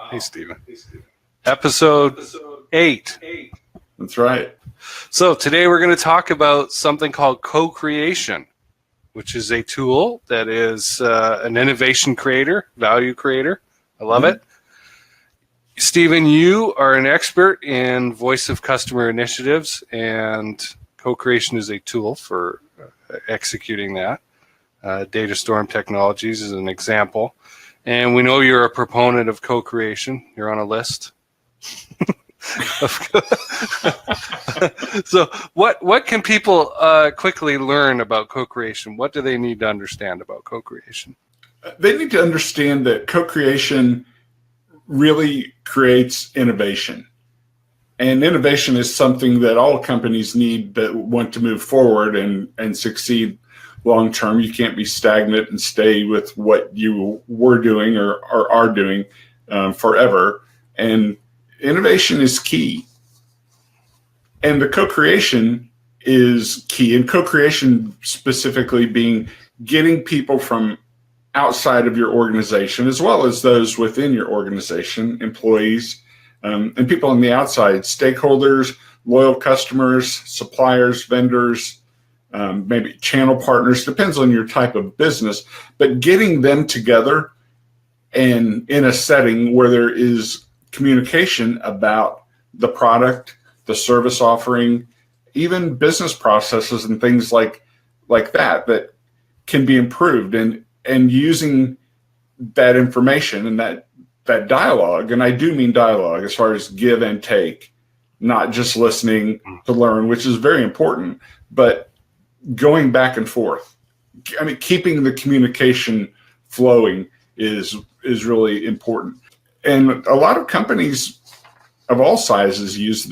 Hey, Stephen. Episode 8. That's right. So today we're going to talk about something called co-creation, which is a tool that is an innovation creator, value creator. I love it. Stephen, you are an expert in voice of customer initiatives, and co-creation is a tool for executing that. Data Storm Technologies is an example. And we know you're a proponent of co-creation. You're on a list. So what can people quickly learn about co-creation? What do they need to understand about co-creation? They need to understand that co-creation really creates innovation. And innovation is something that all companies need that want to move forward and succeed long term. You can't be stagnant and stay with what you were doing or are doing forever. And innovation is key. And the co-creation is key. And co-creation specifically being getting people from outside of your organization, as well as those within your organization, employees, and people on the outside, stakeholders, loyal customers, suppliers, vendors, maybe channel partners, depends on your type of business, but getting them together and in a setting where there is communication about the product, the service offering, even business processes and things like that can be improved, and using that information and that dialogue, and I do mean dialogue as far as give and take, not just listening to learn, which is very important, but going back and forth. I mean, keeping the communication flowing is really important. And a lot of companies of all sizes use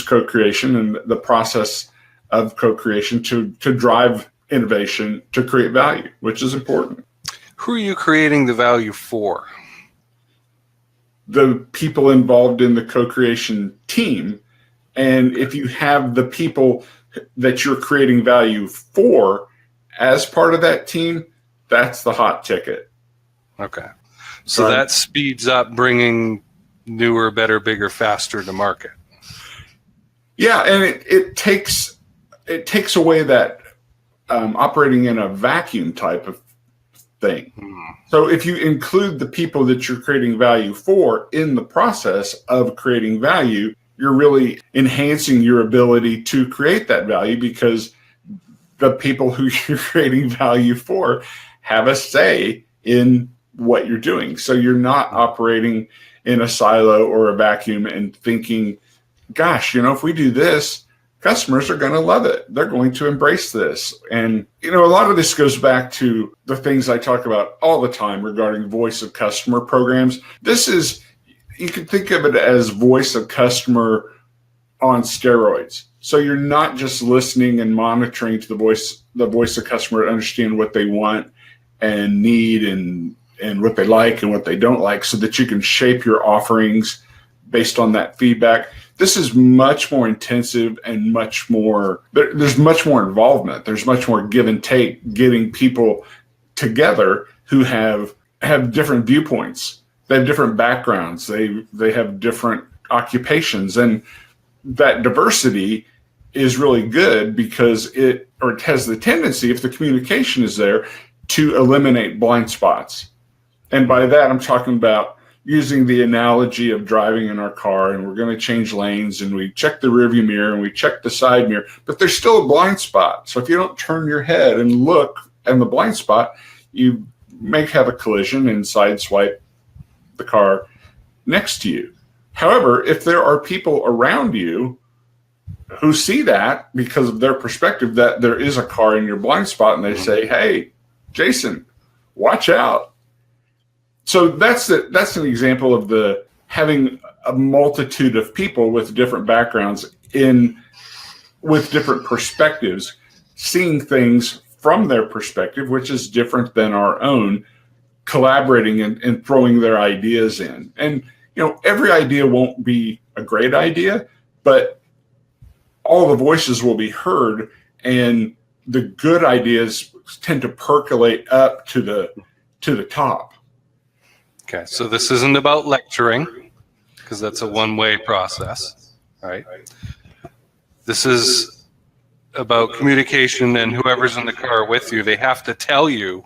co-creation and the process of co-creation to drive innovation, to create value, which is important. Who are you creating the value for? The people involved in the co-creation team. And if you have the people that you're creating value for as part of that team, that's the hot ticket. Okay. So that speeds up bringing newer, better, bigger, faster to market. Yeah, and it takes away that operating in a vacuum type of thing. So if you include the people that you're creating value for in the process of creating value, you're really enhancing your ability to create that value, because the people who you're creating value for have a say in what you're doing. So you're not operating in a silo or a vacuum and thinking, gosh, if we do this, customers are going to love it. They're going to embrace this. And, a lot of this goes back to the things I talk about all the time regarding voice of customer programs. You can think of it as voice of customer on steroids. So you're not just listening and monitoring to the voice of customer to understand what they want and need and what they like and what they don't like, so that you can shape your offerings based on that feedback. This is much more intensive and there's much more involvement. There's much more give and take, getting people together who have different viewpoints. They have different backgrounds. They have different occupations, and that diversity is really good because it has the tendency, if the communication is there, to eliminate blind spots. And by that, I'm talking about using the analogy of driving in our car, and we're going to change lanes, and we check the rearview mirror and we check the side mirror, but there's still a blind spot. So if you don't turn your head and look in the blind spot, you may have a collision and sideswipe the car next to you. However, if there are people around you who see that because of their perspective, that there is a car in your blind spot, and they say, hey, Jason, watch out. So that's an example of having a multitude of people with different backgrounds with different perspectives, seeing things from their perspective, which is different than our own, collaborating and throwing their ideas in. And, every idea won't be a great idea, but all the voices will be heard, and the good ideas tend to percolate up to the top. Okay, so this isn't about lecturing, because that's a one-way process, right? This is about communication, and whoever's in the car with you, they have to tell you,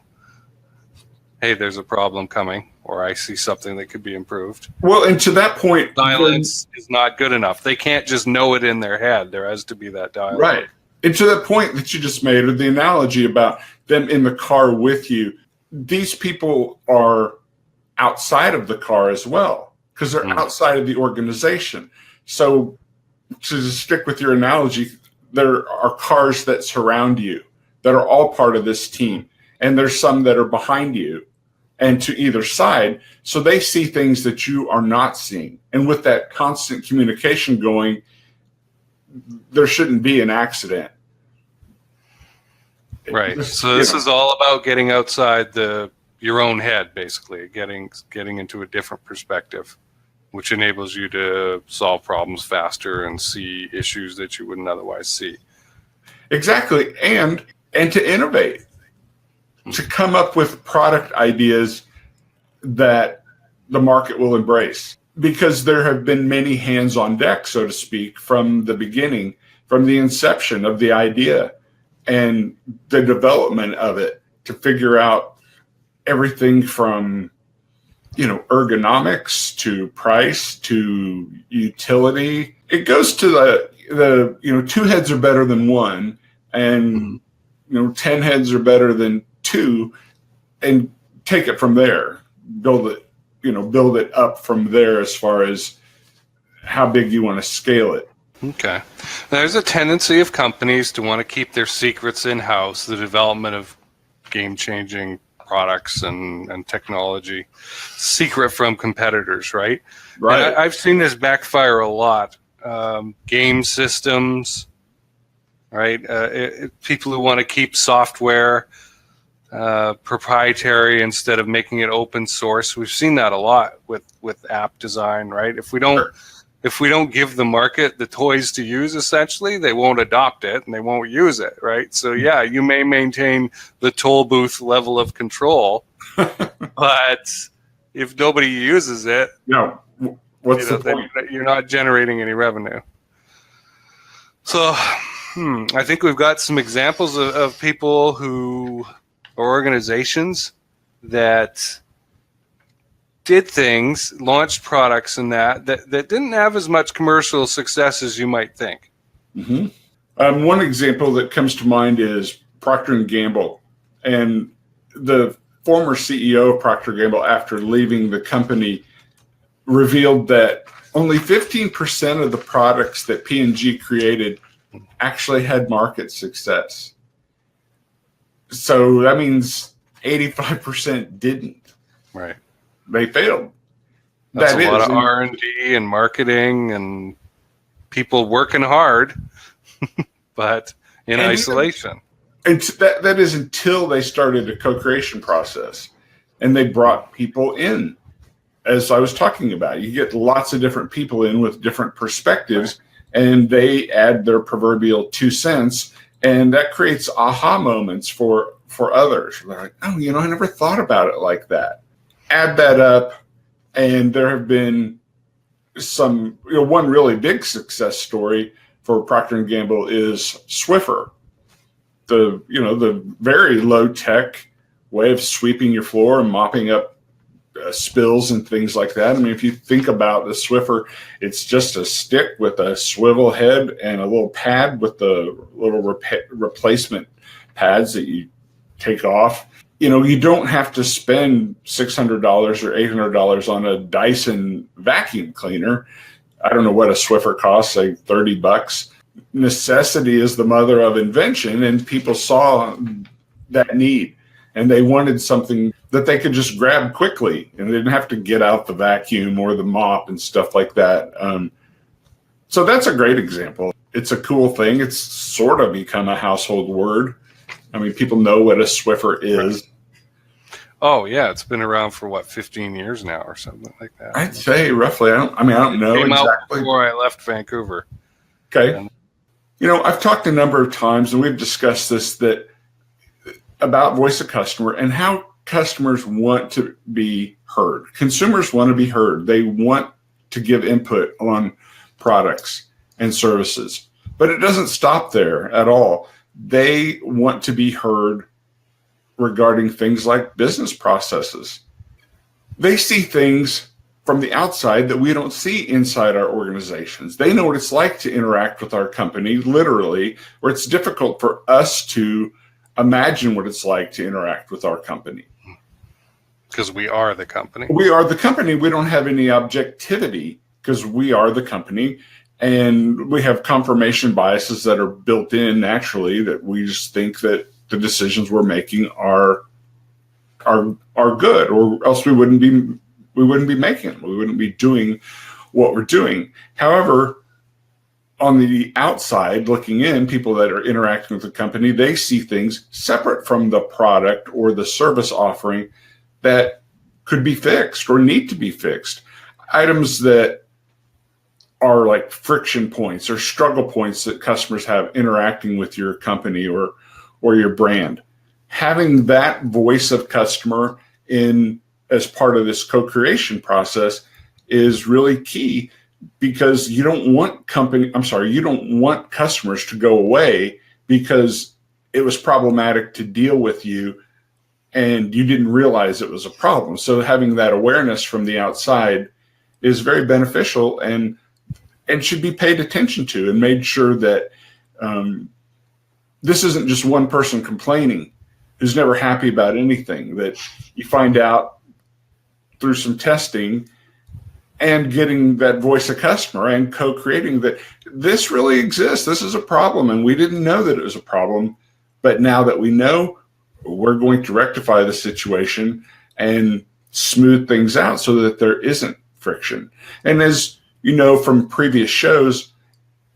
hey, there's a problem coming, or I see something that could be improved. Well, and to that point, Silence is not good enough. They can't just know it in their head. There has to be that dialogue. Right. And to that point that you just made, or the analogy about them in the car with you, these people are outside of the car as well, because they're outside of the organization. So to stick with your analogy, there are cars that surround you that are all part of this team. And there's some that are behind you and to either side. So they see things that you are not seeing. And with that constant communication going, there shouldn't be an accident. Right. So this is all about getting outside your own head, basically, getting into a different perspective, which enables you to solve problems faster and see issues that you wouldn't otherwise see. Exactly. And to innovate, to come up with product ideas that the market will embrace, because there have been many hands on deck, so to speak, from the beginning, from the inception of the idea and the development of it, to figure out everything from, ergonomics to price to utility. It goes to the two heads are better than one, and 10 heads are better than two, and take it from there. Build it up from there as far as how big you want to scale it. Okay. There's a tendency of companies to want to keep their secrets in-house, the development of game-changing products and technology, secret from competitors, right? Right. And I've seen this backfire a lot. Game systems, right? People who want to keep software proprietary instead of making it open source. We've seen that a lot with app design, right? If we don't give the market the toys to use, essentially, they won't adopt it and they won't use it, right? So yeah, you may maintain the toll booth level of control, but if nobody uses it, what's the point? You're not generating any revenue. So I think we've got some examples of people or organizations that did things, launched products and that didn't have as much commercial success as you might think. Mm-hmm. One example that comes to mind is Procter & Gamble. And the former CEO of Procter & Gamble, after leaving the company, revealed that only 15% of the products that P&G created actually had market success. So that means 85% didn't. Right. They failed. That's a lot of R&D and marketing and people working hard, but in isolation. And that is until they started a co-creation process and they brought people in. As I was talking about, you get lots of different people in with different perspectives, and they add their proverbial 2 cents, and that creates aha moments for others. They're like, oh, I never thought about it like that. Add that up, and there have been some, one really big success story for Procter & Gamble is Swiffer, the very low tech way of sweeping your floor and mopping up spills and things like that. I mean, if you think about the Swiffer, it's just a stick with a swivel head and a little pad with the little replacement pads that you take off. You don't have to spend $600 or $800 on a Dyson vacuum cleaner. I don't know what a Swiffer costs, like $30. Necessity is the mother of invention, and people saw that need, and they wanted something that they could just grab quickly, and they didn't have to get out the vacuum or the mop and stuff like that. So that's a great example. It's a cool thing. It's sort of become a household word. I mean, people know what a Swiffer is. Oh yeah, it's been around for 15 years now or something like that. I'd say roughly. I don't know exactly. Out before I left Vancouver. Okay. And I've talked a number of times, and we've discussed this, that about voice of customer and how customers want to be heard. Consumers want to be heard. They want to give input on products and services. But it doesn't stop there at all. They want to be heard regarding things like business processes. They see things from the outside that we don't see inside our organizations. They know what it's like to interact with our company, literally, where it's difficult for us to imagine what it's like to interact with our company. Because we are the company. We are the company. We don't have any objectivity because we are the company. And we have confirmation biases that are built in naturally, that we just think that the decisions we're making are good, or else we wouldn't be making them. We wouldn't be doing what we're doing. However, on the outside looking in, people that are interacting with the company, they see things separate from the product or the service offering that could be fixed or need to be fixed. Items that are like friction points or struggle points that customers have interacting with your company or your brand. Having that voice of customer in as part of this co-creation process is really key, because you don't want customers to go away because it was problematic to deal with you and you didn't realize it was a problem. So having that awareness from the outside is very beneficial and should be paid attention to, and made sure that this isn't just one person complaining who's never happy about anything, that you find out through some testing and getting that voice of customer and co-creating that this really exists. This is a problem, and we didn't know that it was a problem. But now that we know, we're going to rectify the situation and smooth things out so that there isn't friction. And as you know from previous shows,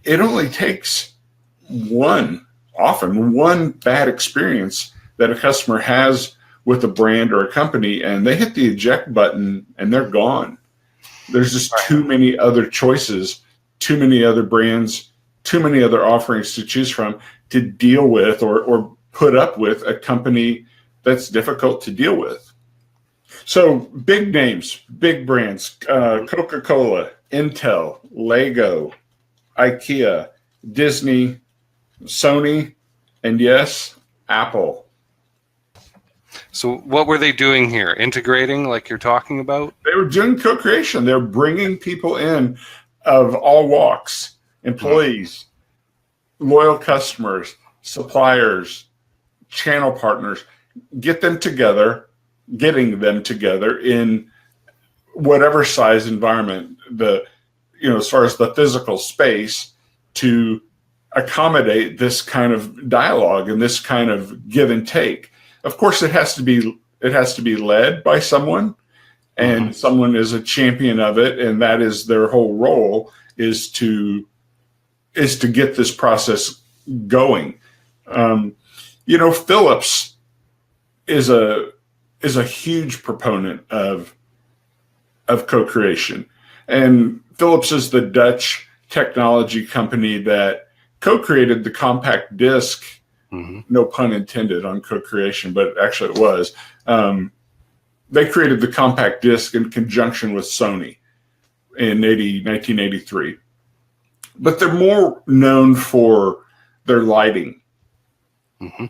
it only takes often one bad experience that a customer has with a brand or a company, and they hit the eject button and they're gone. There's just too many other choices, too many other brands, too many other offerings to choose from to deal with or put up with a company that's difficult to deal with. So big names, big brands, Coca-Cola, Intel, Lego, IKEA, Disney, Sony, and yes, Apple. So what were they doing here? Integrating, like you're talking about? They were doing co-creation. They're bringing people in of all walks, employees, loyal customers, suppliers, channel partners, getting them together in whatever size environment, as far as the physical space, to accommodate this kind of dialogue and this kind of give and take. Of course, it has to be led by someone, and someone is a champion of it, and that is their whole role, is to get this process going. Philips is a huge proponent of co-creation, and Philips is the Dutch technology company that co-created the compact disc. No pun intended on co-creation, but actually it was. They created the compact disc in conjunction with Sony in 1983. But they're more known for their lighting,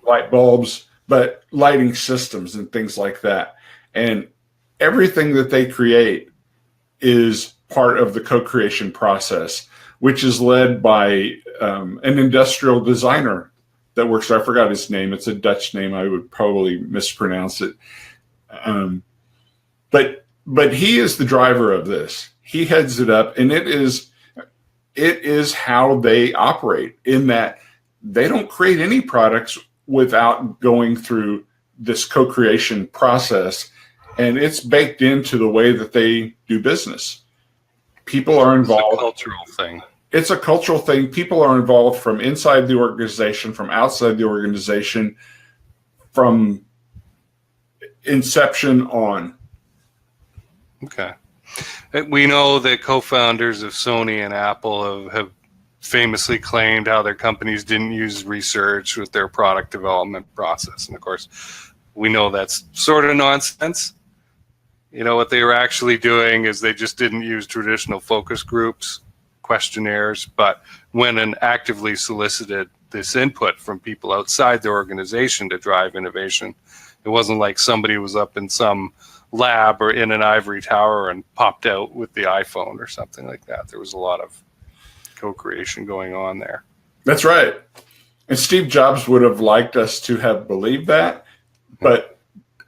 light bulbs, but lighting systems and things like that. And everything that they create is part of the co-creation process, which is led by an industrial designer that works. I forgot his name. It's a Dutch name. I would probably mispronounce it. But he is the driver of this. He heads it up, and it is how they operate, in that they don't create any products without going through this co-creation process, and it's baked into the way that they do business. People are involved. It's a cultural thing. It's a cultural thing. People are involved from inside the organization, from outside the organization, from inception on. Okay. We know that co-founders of Sony and Apple have famously claimed how their companies didn't use research with their product development process. And of course, We know that's sort of nonsense. What they were actually doing is they just didn't use traditional focus groups, questionnaires, but went and actively solicited this input from people outside the organization to drive innovation. It wasn't like somebody was up in some lab or in an ivory tower and popped out with the iPhone or something like that. There was a lot of co-creation going on there. That's right. And Steve Jobs would have liked us to have believed that, but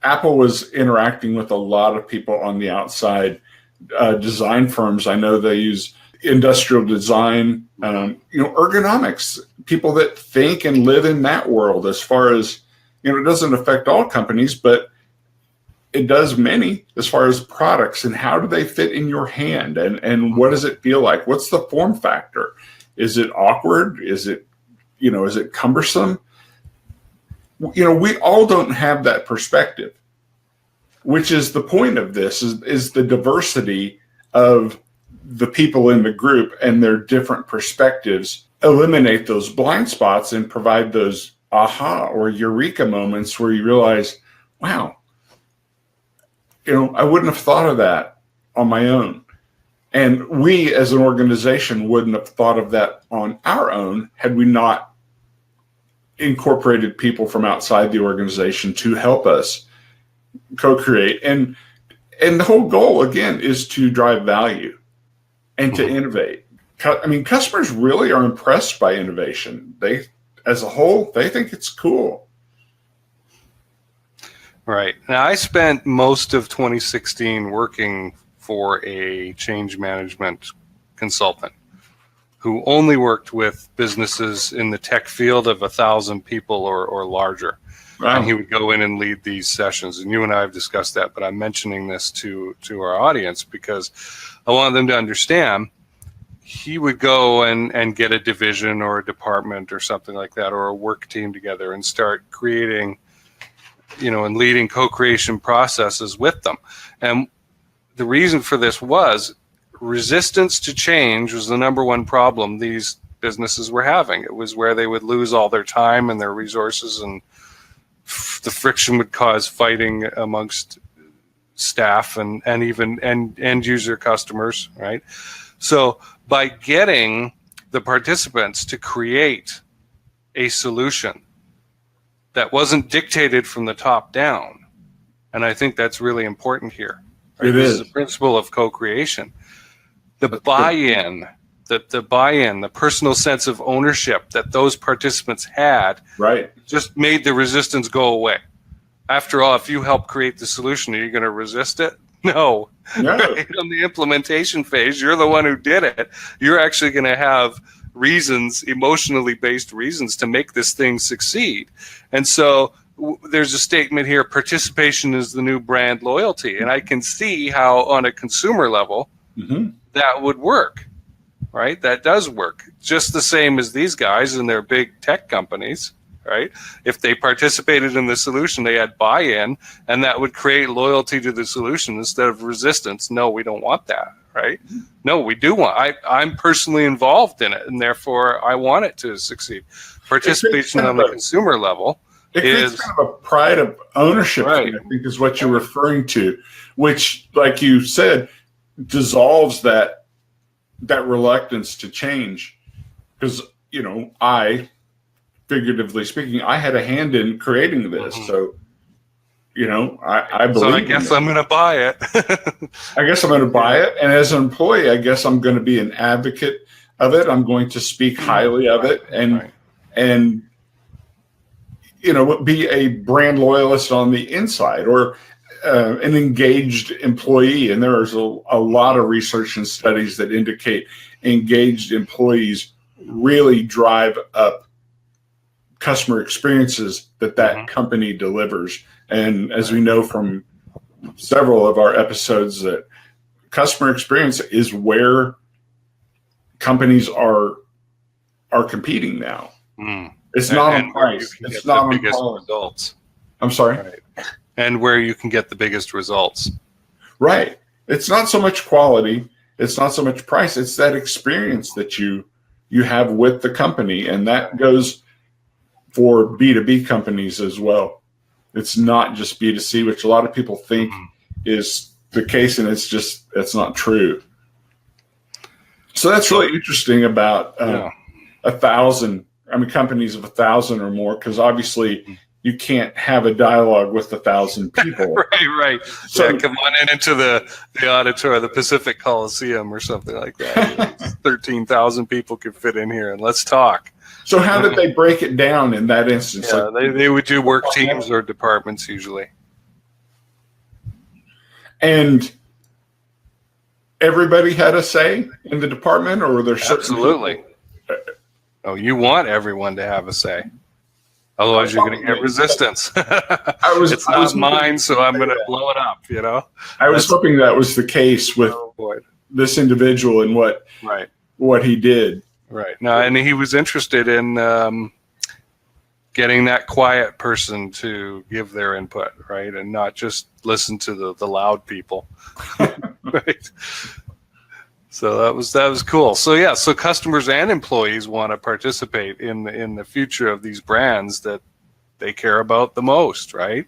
Apple was interacting with a lot of people on the outside, design firms. I know they use industrial design, ergonomics, people that think and live in that world. As far as, it doesn't affect all companies, but it does many, as far as products and how do they fit in your hand, and what does it feel like? What's the form factor? Is it awkward? Is it cumbersome? We all don't have that perspective, which is the point of this, is the diversity of the people in the group and their different perspectives. Eliminate those blind spots and provide those aha or eureka moments where you realize, wow, I wouldn't have thought of that on my own. And we as an organization wouldn't have thought of that on our own had we not incorporated people from outside the organization to help us co-create. And the whole goal, again, is to drive value and to innovate. Customers really are impressed by innovation. They, as a whole, they think it's cool. Right. Now, I spent most of 2016 working for a change management consultant who only worked with businesses in the tech field of 1,000 people or larger. Wow. And he would go in and lead these sessions. And you and I have discussed that, but I'm mentioning this to our audience because I want them to understand. He would go and get a division or a department or something like that, or a work team together and start creating, and leading co-creation processes with them. And the reason for this was resistance to change was the number one problem these businesses were having. It was where they would lose all their time and their resources, and the friction would cause fighting amongst staff and even end user customers, right? So by getting the participants to create a solution that wasn't dictated from the top down, and I think that's really important here. Right? This is the principle of co-creation. The buy-in, the personal sense of ownership that those participants had, right, just made the resistance go away. After all, if you help create the solution, are you going to resist it? No. Right? On the implementation phase, you're the one who did it. You're actually going to have reasons, emotionally based reasons, to make this thing succeed. And so there's a statement here, participation is the new brand loyalty. And I can see how on a consumer level, that would work, right? That does work. Just the same as these guys and their big tech companies, right? If they participated in the solution, they had buy-in, and that would create loyalty to the solution instead of resistance. No, we don't want that, right? No, we do want, I'm personally involved in it, and therefore I want it to succeed. Participation on the consumer level is kind of a pride of ownership, right. I think is what you're referring to, which, like you said, dissolves that reluctance to change. Because, I, figuratively speaking, I had a hand in creating this. So, I believe. So I guess I'm going to buy it. I guess I'm going to buy it. And as an employee, I guess I'm going to be an advocate of it. I'm going to speak highly of it and be a brand loyalist on the inside, or an engaged employee. And there is a lot of research and studies that indicate engaged employees really drive up customer experiences that company delivers. And as we know from several of our episodes, that customer experience is where companies are competing now. It's not on price. It's not on quality. Results. I'm sorry. Right. And where you can get the biggest results. Right. It's not so much quality. It's not so much price. It's that experience that you have with the company. And that goes for B2B companies as well. It's not just B2C, which a lot of people think is the case, and it's not true. So that's really interesting about 1,000. I mean, companies of 1,000 or more, because obviously you can't have a dialogue with 1,000 people. Right. So come on into the auditorium, the Pacific Coliseum or something like that. 13,000 people could fit in here, and let's talk. So how did they break it down in that instance? Yeah, they would do work teams or departments usually. And everybody had a say in the department, or were there certain Absolutely. Oh, you want everyone to have a say. Otherwise, you're going to get resistance. It's not mine, so I'm going to blow it up, you know? I was hoping that was the case with this individual and what he did. Right. No, and he was interested in getting that quiet person to give their input, right? And not just listen to the loud people. Right. So that was cool. So so customers and employees want to participate in the future of these brands that they care about the most, right?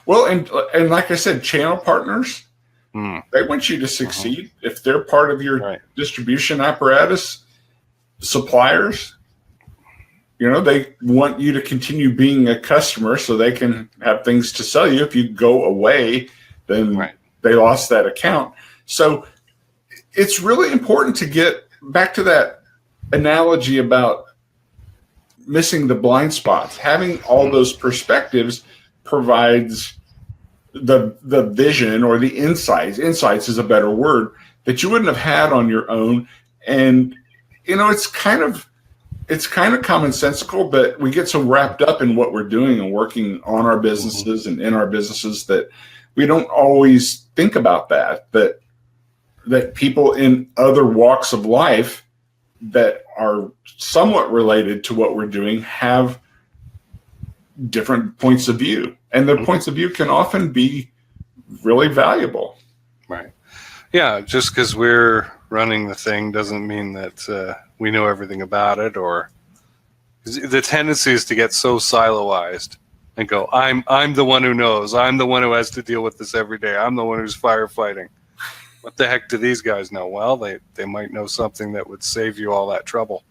Well, and like I said, channel partners, they want you to succeed. If they're part of your distribution apparatus, suppliers, they want you to continue being a customer so they can have things to sell you. If you go away, then they lost that account. So it's really important to get back to that analogy about missing the blind spots. Having all those perspectives provides the vision or the insights. Insights is a better word that you wouldn't have had on your own. And it's kind of commonsensical, but we get so wrapped up in what we're doing and working on our businesses and in our businesses that we don't always think about that people in other walks of life that are somewhat related to what we're doing have different points of view, and their points of view can often be really valuable. Right. Yeah. Just because we're running the thing doesn't mean that we know everything about it, or the tendency is to get so siloized and go, I'm the one who knows. I'm the one who has to deal with this every day. I'm the one who's firefighting. What the heck do these guys know? Well, they might know something that would save you all that trouble.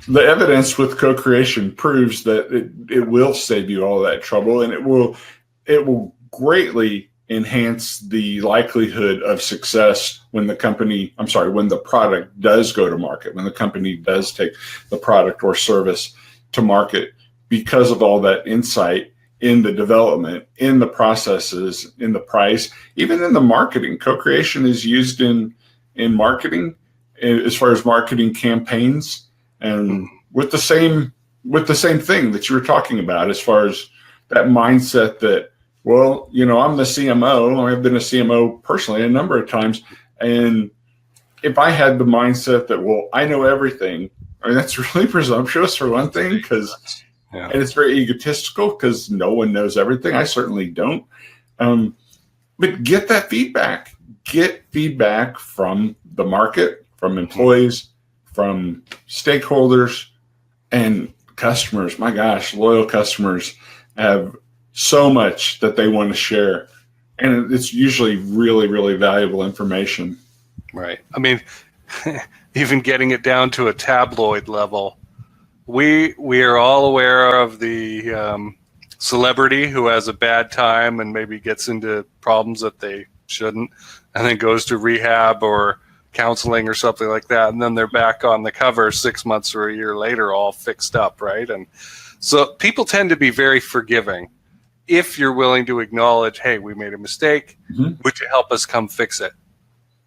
The evidence with co-creation proves that it will save you all that trouble, and it will greatly enhance the likelihood of success when the product does go to market, when the company does take the product or service to market, because of all that insight in the development, in the processes, in the price, even in the marketing. Co-creation is used in marketing as far as marketing campaigns, and with the same thing that you were talking about, as far as that mindset that, well, I'm the CMO. I've been a CMO personally a number of times, and if I had the mindset that, well, I know everything, I mean, that's really presumptuous for one thing, and it's very egotistical because no one knows everything. I certainly don't. But get that feedback. Get feedback from the market, from employees, from stakeholders, and customers. My gosh, loyal customers have so much that they want to share. And it's usually really, really valuable information. Right. I mean, even getting it down to a tabloid level, we are all aware of the celebrity who has a bad time and maybe gets into problems that they shouldn't, and then goes to rehab or counseling or something like that, and then they're back on the cover 6 months or a year later, all fixed up, right? And so people tend to be very forgiving if you're willing to acknowledge, hey, we made a mistake. Would you help us come fix it?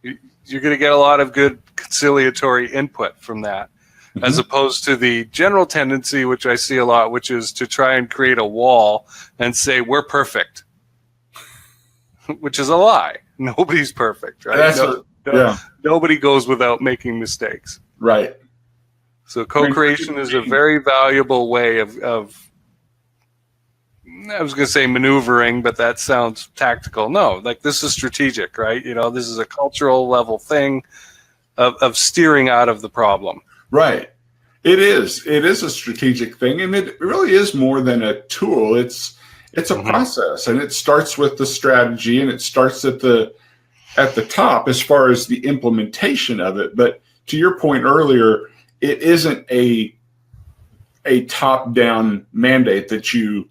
You're going to get a lot of good conciliatory input from that, as opposed to the general tendency, which I see a lot, which is to try and create a wall and say, we're perfect, which is a lie. Nobody's perfect, right? Nobody goes without making mistakes. Right. So co-creation is a very valuable way of I was going to say maneuvering, but that sounds tactical. No, like this is strategic, right? This is a cultural level thing of steering out of the problem. Right. It is. It is a strategic thing, and it really is more than a tool. It's a process, and it starts with the strategy, and it starts at the top as far as the implementation of it. But to your point earlier, it isn't a top-down mandate that you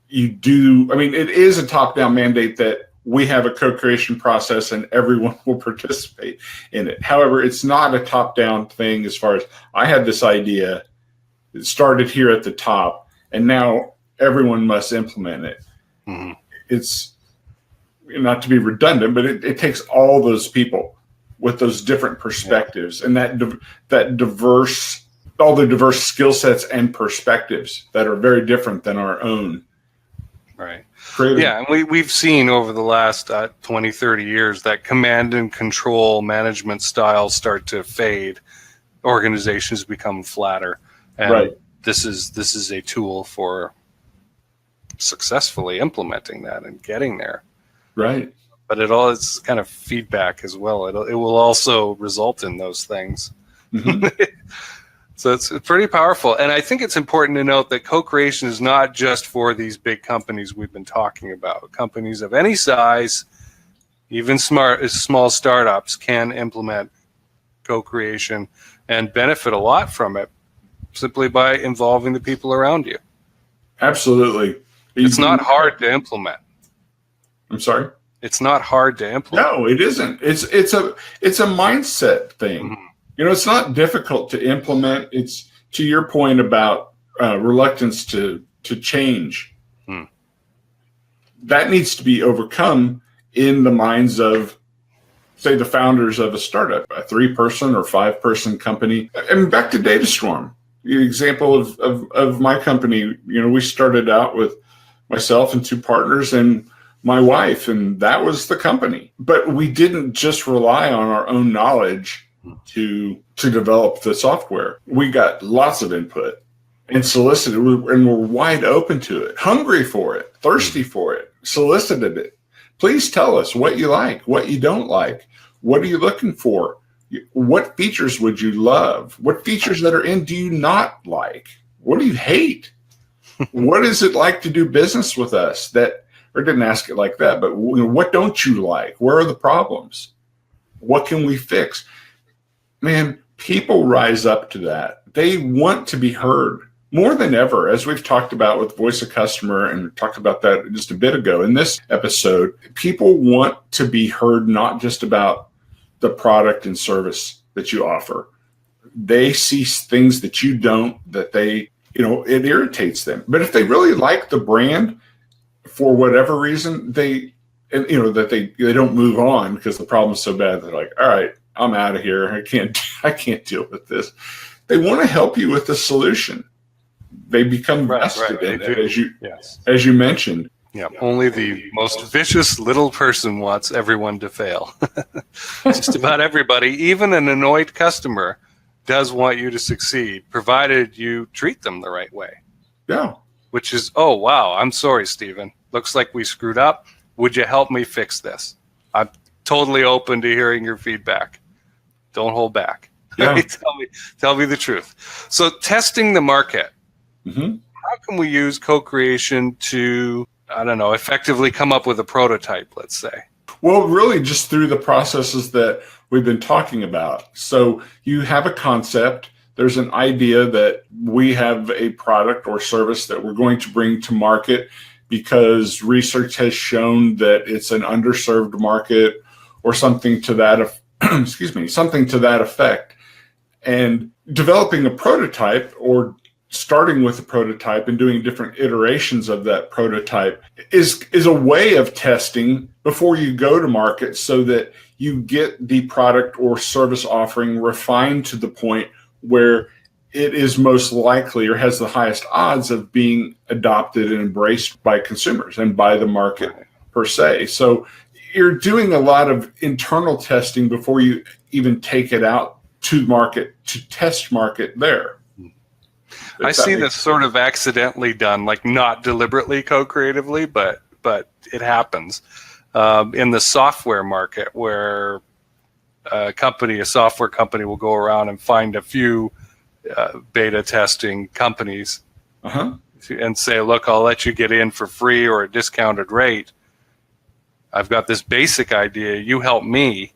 do. I mean, it is a top-down mandate that we have a co-creation process and everyone will participate in it. However, it's not a top-down thing as far as I had this idea, it started here at the top, and now everyone must implement it. Mm-hmm. It's not to be redundant, but it takes all those people with those different perspectives and that diverse, all the diverse skill sets and perspectives that are very different than our own. Right. Creative. Yeah, and we've seen over the last 20, 30 years that command and control management styles start to fade. Organizations become flatter. And right. This is a tool for successfully implementing that and getting there. Right. But it's kind of feedback as well. It will also result in those things. Mm-hmm. So it's pretty powerful. And I think it's important to note that co-creation is not just for these big companies we've been talking about. Companies of any size, even small startups, can implement co-creation and benefit a lot from it simply by involving the people around you. Absolutely. It's not hard to implement. I'm sorry? It's not hard to implement. No, it isn't. It's a mindset thing. Mm-hmm. It's not difficult to implement. It's to your point about reluctance to change. That needs to be overcome in the minds of, say, the founders of a startup, a 3-person or 5-person company. And back to DataStorm, the example of my company. We started out with myself and 2 partners and my wife, and that was the company. But we didn't just rely on our own knowledge to develop the software. We got lots of input and solicited, and we're wide open to it, hungry for it, thirsty for it, solicited it. Please tell us what you like, what you don't like. What are you looking for? What features would you love? What features that are in do you not like? What do you hate? What is it like to do business with us? Or didn't ask it like that, but what don't you like? Where are the problems? What can we fix? Man, people rise up to that. They want to be heard more than ever, as we've talked about with Voice of Customer and talked about that just a bit ago in this episode. People want to be heard, not just about the product and service that you offer. They see things that you don't, that it irritates them. But if they really like the brand, for whatever reason, they don't move on because the problem's so bad. They're like, all right, I'm out of here. I can't deal with this. They want to help you with the solution. They become vested in it, as you mentioned. Yeah, only the most vicious little person wants everyone to fail. Just about everybody, even an annoyed customer, does want you to succeed, provided you treat them the right way. Yeah. Which is, oh, wow, I'm sorry, Stephen. Looks like we screwed up. Would you help me fix this? I'm totally open to hearing your feedback. Don't hold back. Yeah. Tell me the truth. So testing the market. Mm-hmm. How can we use co-creation to, effectively come up with a prototype, let's say? Well, really just through the processes that we've been talking about. So you have a concept. There's an idea that we have a product or service that we're going to bring to market because research has shown that it's an underserved market or something to that something to that effect. And developing a prototype or starting with a prototype and doing different iterations of that prototype is a way of testing before you go to market so that you get the product or service offering refined to the point where it is most likely or has the highest odds of being adopted and embraced by consumers and by the market per se. So you're doing a lot of internal testing before you even take it out to market, to test market there. I see this sort of accidentally done, like not deliberately co-creatively, but it happens in the software market where a software company will go around and find a few beta testing companies Uh-huh. and say, look, I'll let you get in for free or a discounted rate. I've got this basic idea. You help me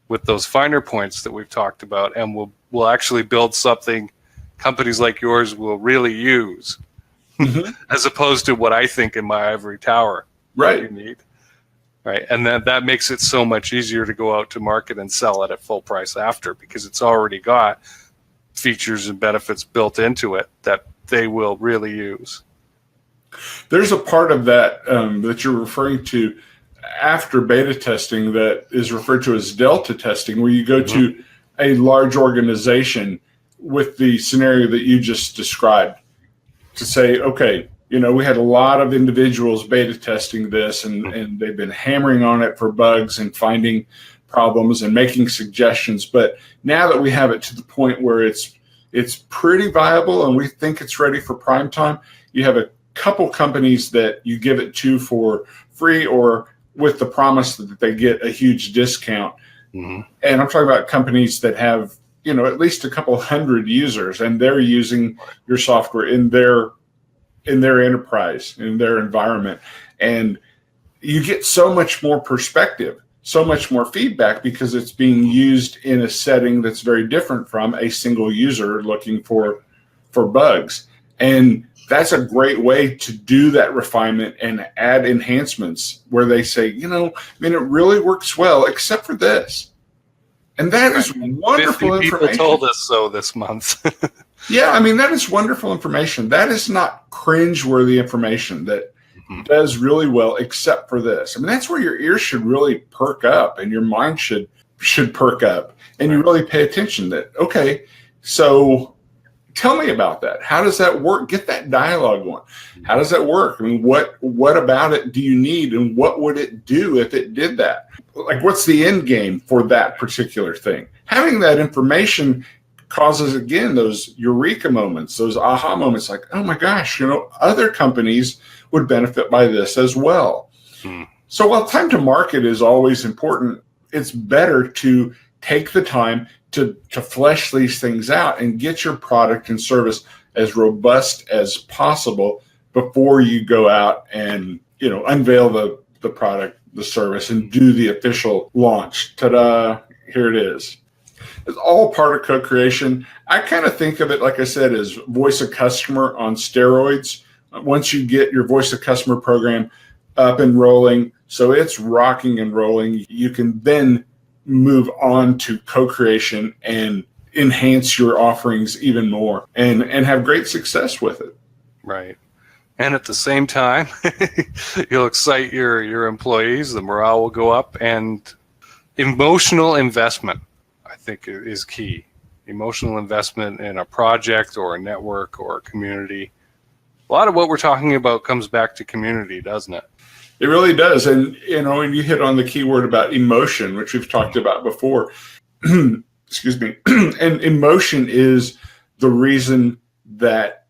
with those finer points that we've talked about, and we'll actually build something companies like yours will really use, as opposed to what I think in my ivory tower Right. you need. Right. And that makes it so much easier to go out to market and sell it at full price after, because it's already got features and benefits built into it that they will really use. There's a part of that that you're referring to after beta testing that is referred to as delta testing, where you go to a large organization with the scenario that you just described to say, okay, we had a lot of individuals beta testing this, and they've been hammering on it for bugs and finding problems and making suggestions. But now that we have it to the point where it's pretty viable and we think it's ready for prime time, you have a couple companies that you give it to for free or with the promise that they get a huge discount. And I'm talking about companies that have, at least a couple hundred users, and they're using your software in their enterprise, in their environment. And you get so much more perspective, so much more feedback, because it's being used in a setting that's very different from a single user looking for bugs. And that's a great way to do that refinement and add enhancements where they say, it really works well, except for this. And that is wonderful 50 information. People told us so this month. Yeah, that is wonderful information. That is not cringe-worthy information that does really well, except for this. That's where your ears should really perk up and your mind should perk up, and you really pay attention that, okay, so tell me about that. How does that work? Get that dialogue going. How does that work? What about it do you need, and what would it do if it did that? Like, what's the end game for that particular thing? Having that information causes, again, those eureka moments, those aha moments, like, oh my gosh, other companies would benefit by this as well. So while time to market is always important, it's better to take the time to flesh these things out and get your product and service as robust as possible before you go out and, unveil the product, the service, and do the official launch. Ta-da, here it is. It's all part of co-creation. I kind of think of it, like I said, as voice of customer on steroids. Once you get your voice of customer program up and rolling, so it's rocking and rolling, you can then move on to co-creation and enhance your offerings even more and have great success with it. Right. And at the same time, you'll excite your employees, the morale will go up, and emotional investment, I think, is key. Emotional investment in a project or a network or a community. A lot of what we're talking about comes back to community, doesn't it? It really does. And, and you hit on the key word about emotion, which we've talked about before. Excuse me. And emotion is the reason that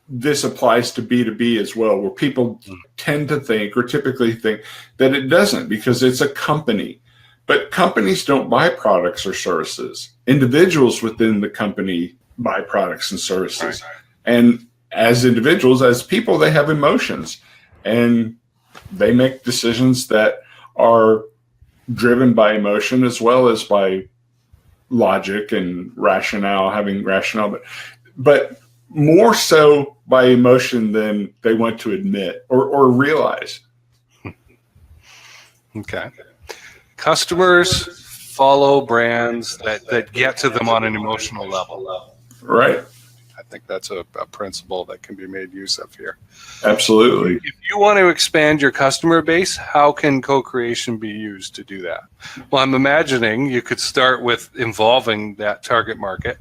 this applies to B2B as well, where people tend to think, or typically think, that it doesn't, because it's a company. But companies don't buy products or services. Individuals within the company buy products and services. Right. And as individuals, as people, they have emotions. And they make decisions that are driven by emotion as well as by logic and rationale, having rationale, but more so by emotion than they want to admit or realize. Okay. Customers follow brands that get to them on an emotional level. Right. I think that's a principle that can be made use of here. Absolutely. If you want to expand your customer base, how can co-creation be used to do that? Well, I'm imagining you could start with involving that target market.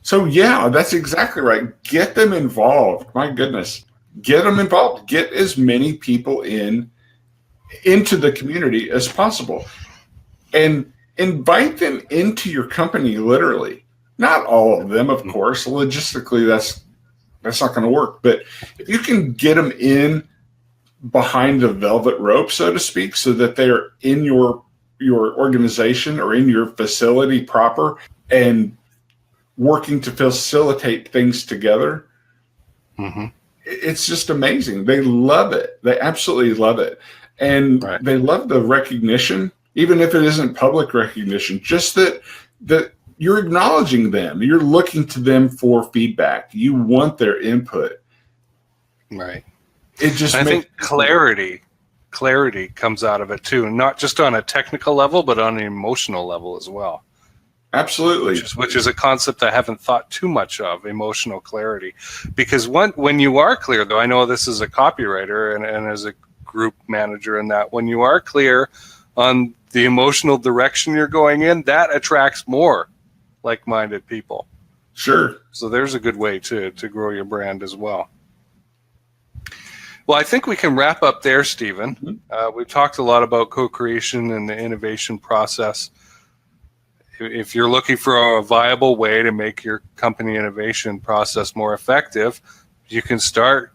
So, yeah, that's exactly right. Get them involved. My goodness. Get them involved. Get as many people into the community as possible. And invite them into your company, literally. Not all of them, of course. Logistically, that's not going to work. But if you can get them in behind the velvet rope, so to speak, so that they are in your organization or in your facility proper, and working to facilitate things together. Mm-hmm. It's just amazing. They love it. They absolutely love it. And they love the recognition, even if it isn't public recognition, just that you're acknowledging them. You're looking to them for feedback. You want their input. Right. It just I think clarity comes out of it too, not just on a technical level, but on an emotional level as well. Absolutely. Which is a concept I haven't thought too much of, emotional clarity. Because when you are clear, though, I know this as a copywriter and as a group manager and that, when you are clear on the emotional direction you're going in, that attracts more like-minded people. Sure. So there's a good way to grow your brand as well. Well, I think we can wrap up there, Stephen. Mm-hmm. We've talked a lot about co-creation and the innovation process. If you're looking for a viable way to make your company innovation process more effective, you can start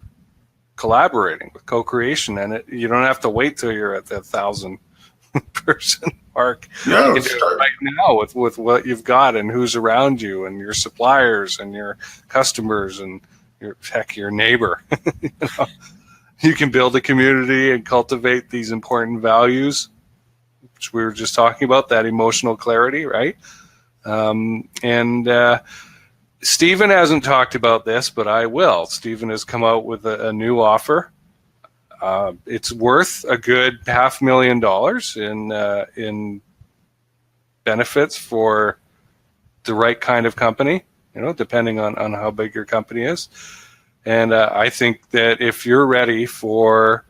collaborating with co-creation, and you don't have to wait till you're at the 1,000-person mark. No, you can do it right now with what you've got and who's around you and your suppliers and your customers and your neighbor. You can build a community and cultivate these important values, which we were just talking about, that emotional clarity, right? Stephen hasn't talked about this, but I will. Stephen has come out with a new offer. It's worth a good $500,000 in benefits for the right kind of company, depending on how big your company is. And I think that if you're ready for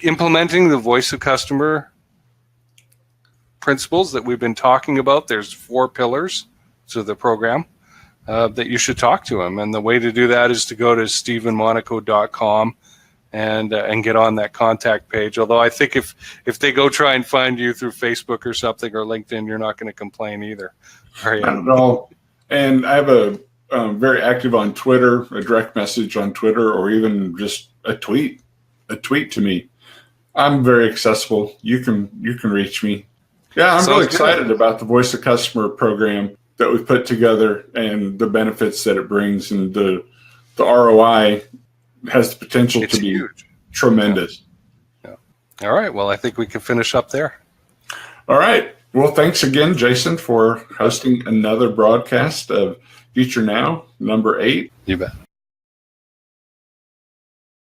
implementing the voice of customer principles that we've been talking about, there's 4 pillars to the program that you should talk to him. And the way to do that is to go to stephenmonaco.com and get on that contact page. Although I think if they go try and find you through Facebook or something or LinkedIn, you're not going to complain either. Not at all. And I have a very active on Twitter, a direct message on Twitter, or even just a tweet to me. I'm very accessible. You can reach me. Yeah, I'm really excited about the Voice of Customer program that we've put together and the benefits that it brings, and the ROI has the potential to be huge. Tremendous. Yeah. All right. Well, I think we can finish up there. All right. Well, thanks again, Jason, for hosting another broadcast of Future Now, number 8. You bet.